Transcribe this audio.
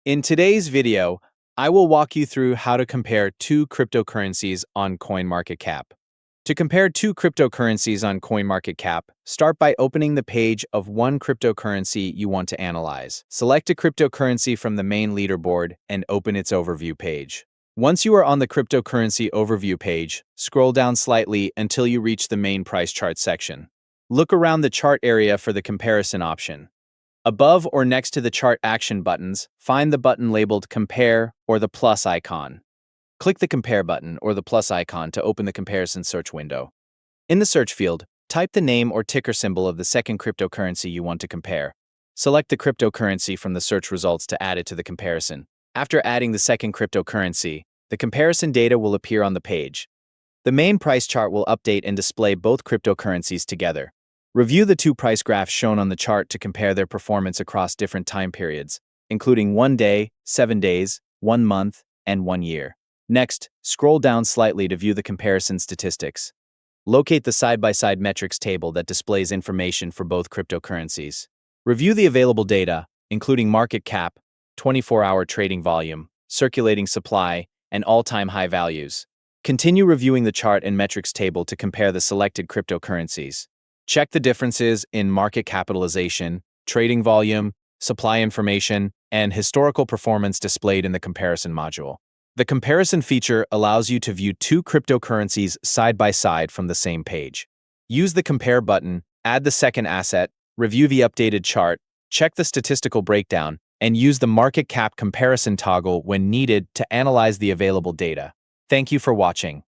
In today's video, I will walk you through how to compare two cryptocurrencies on CoinMarketCap. To compare two cryptocurrencies on CoinMarketCap, start by opening the page of one cryptocurrency you want to analyze. Select a cryptocurrency from the main leaderboard and open its overview page. Once you are on the cryptocurrency overview page, scroll down slightly until you reach the main price chart section. Look around the chart area for the comparison option. Above or next to the chart action buttons, find the button labeled Compare or the plus icon. Click the Compare button or the plus icon to open the comparison search window. In the search field, type the name or ticker symbol of the second cryptocurrency you want to compare. Select the cryptocurrency from the search results to add it to the comparison. After adding the second cryptocurrency, the comparison data will appear on the page. The main price chart will update and display both cryptocurrencies together. Review the two price graphs shown on the chart to compare their performance across different time periods, including 1 day, 7 days, 1 month, and 1 year. Next, scroll down slightly to view the comparison statistics. Locate the side-by-side metrics table that displays information for both cryptocurrencies. Review the available data, including market cap, 24-hour trading volume, circulating supply, and all-time high values. Continue reviewing the chart and metrics table to compare the selected cryptocurrencies. Check the differences in market capitalization, trading volume, supply information, and historical performance displayed in the comparison module. The comparison feature allows you to view two cryptocurrencies side by side from the same page. Use the Compare button, add the second asset, review the updated chart, check the statistical breakdown, and use the market cap comparison toggle when needed to analyze the available data. Thank you for watching.